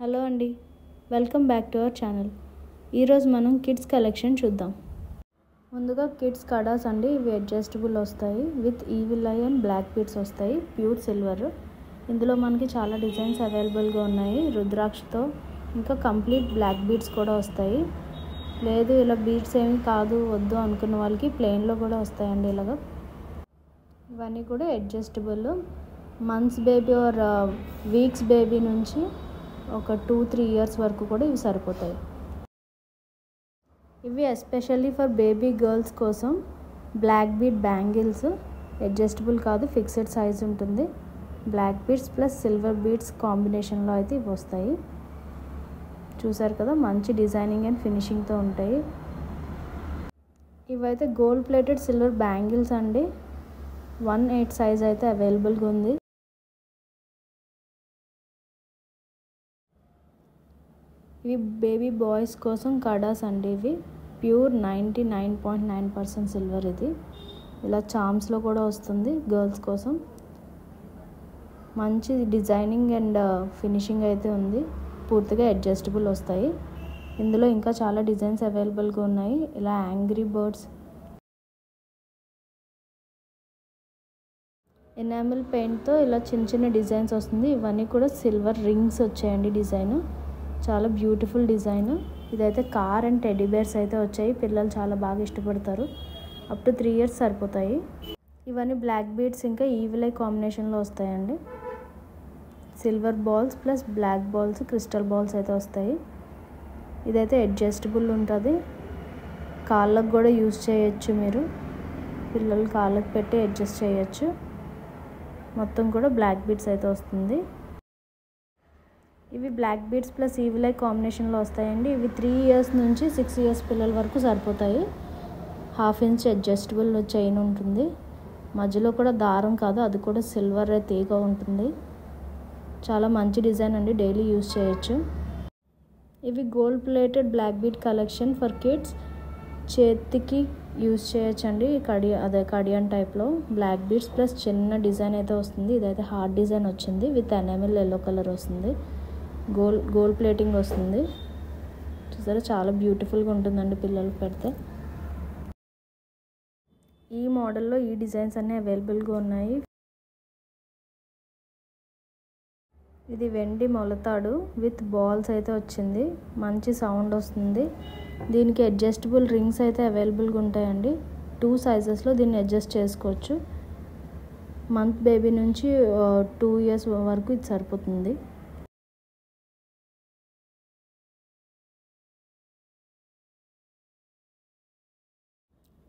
Hello అండి, welcome back to our channel. ఈరోజు మనం కిడ్స్ కలెక్షన్ చూద్దాం. ముందుగా కిడ్స్ కడాస్ అండి. ఇవి అడ్జస్టబుల్ వస్తాయి. With evil eye and black beads వస్తాయి, ప్యూర్ సిల్వర్. ఇందులో మనకి చాలా డిజైన్స్ అవైలబుల్గా ఉన్నాయి. రుద్రాక్షతో ఇంకా కంప్లీట్ బ్లాక్ బీడ్స్ కూడా వస్తాయి. లేదు ఇలా బీడ్స్ ఏమి కాదు వద్దు అనుకున్న వాళ్ళకి ప్లెయిన్లో కూడా వస్తాయండి. ఇలాగా ఇవన్నీ కూడా adjustable. Months baby or weeks baby నుంచి ఒక 2-3 ఇయర్స్ వరకు కూడా ఇవి సరిపోతాయి. ఇవి ఎస్పెషల్లీ ఫర్ బేబీ గర్ల్స్ కోసం బ్లాక్ బీడ్ బ్యాంగిల్స్. అడ్జస్టబుల్ కాదు, ఫిక్స్డ్ సైజ్ ఉంటుంది. Black beads plus silver beads కాంబినేషన్లో అయితే ఇవి వస్తాయి. చూసారు కదా, మంచి డిజైనింగ్ అండ్ ఫినిషింగ్తో ఉంటాయి. ఇవైతే గోల్డ్ ప్లేటెడ్ సిల్వర్ బ్యాంగిల్స్ అండి. 1/8 సైజ్ అయితే అవైలబుల్గా ఉంది. ఇవి బేబీ బాయ్స్ కోసం కడాస్ అండి. ఇవి ప్యూర్ 99.9% సిల్వర్. ఇది ఇలా చామ్స్లో కూడా వస్తుంది గర్ల్స్ కోసం. మంచి డిజైనింగ్ అండ్ ఫినిషింగ్ అయితే ఉంది. పూర్తిగా అడ్జస్టబుల్ వస్తాయి. ఇందులో ఇంకా చాలా డిజైన్స్ అవైలబుల్గా ఉన్నాయి. ఇలా యాంగ్రీ బర్డ్స్, ఎనామిల్ పెయింట్తో ఇలా చిన్న చిన్న డిజైన్స్ వస్తుంది. ఇవన్నీ కూడా సిల్వర్ రింగ్స్ వచ్చాయండి. డిజైన్ చాలా బ్యూటిఫుల్ డిజైన్. ఇదైతే కార్ అండ్ టెడ్డీ బేర్స్ అయితే వచ్చాయి. పిల్లలు చాలా బాగా ఇష్టపడతారు. అప్ టు 3 ఇయర్స్ సరిపోతాయి. ఇవన్నీ బ్లాక్ బీడ్స్ ఇంకా ఈవిల్ ఐ కాంబినేషన్లో వస్తాయండి. Silver balls plus black balls, crystal balls అయితే వస్తాయి. ఇదైతే అడ్జస్టబుల్ ఉంటుంది. కాళ్ళకు కూడా యూజ్ చేయొచ్చు. మీరు పిల్లలు కాళ్ళకు పెట్టి అడ్జస్ట్ చేయొచ్చు. మొత్తం కూడా బ్లాక్ బీడ్స్ అయితే వస్తుంది. ఇవి black beads plus evil eye కాంబినేషన్లో వస్తాయండి. ఇవి 3 ఇయర్స్ నుంచి 6 ఇయర్స్ పిల్లల వరకు సరిపోతాయి. 1/2 ఇంచ్ అడ్జస్టబుల్ చైన్ ఉంటుంది. మధ్యలో కూడా దారం కాదు, అది కూడా సిల్వర్ తీగ ఉంటుంది. చాలా మంచి డిజైన్ అండి, డైలీ యూజ్ చేయొచ్చు. ఇవి gold plated black bead collection for kids. చేతికి యూజ్ చేయొచ్చండి. కడియాన్ టైప్లో బ్లాక్ బీడ్స్ ప్లస్ చిన్న డిజైన్ అయితే వస్తుంది. ఇదైతే హార్ట్ డిజైన్ వచ్చింది విత్ ఎనామిల్ ఎల్లో కలర్ వస్తుంది. గోల్డ్ ప్లేటింగ్ వస్తుంది. చూసారా, చాలా బ్యూటిఫుల్గా ఉంటుందండి పిల్లలకు పెడితే. ఈ మోడల్లో ఈ డిజైన్స్ అన్నీ అవైలబుల్గా ఉన్నాయి. ఇది వెండి మొలతాడు విత్ బాల్స్ అయితే వచ్చింది. మంచి సౌండ్ వస్తుంది. దీనికి అడ్జస్టబుల్ రింగ్స్ అయితే అవైలబుల్గా ఉంటాయండి. 2 సైజెస్లో దీన్ని అడ్జస్ట్ చేసుకోవచ్చు. మంత్ బేబీ నుంచి 2 ఇయర్స్ వరకు ఇది సరిపోతుంది.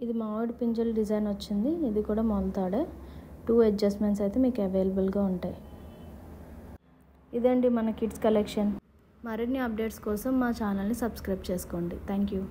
ఇది మామిడి పింజల్ డిజైన్ వచ్చింది. ఇది కూడా మొలతాడే. 2 అడ్జస్ట్మెంట్స్ అయితే మీకు అవైలబుల్గా ఉంటాయి. ఇదండి మన కిడ్స్ కలెక్షన్. మరిన్ని అప్డేట్స్ కోసం మా ఛానల్ని సబ్స్క్రైబ్ చేసుకోండి. Thank you.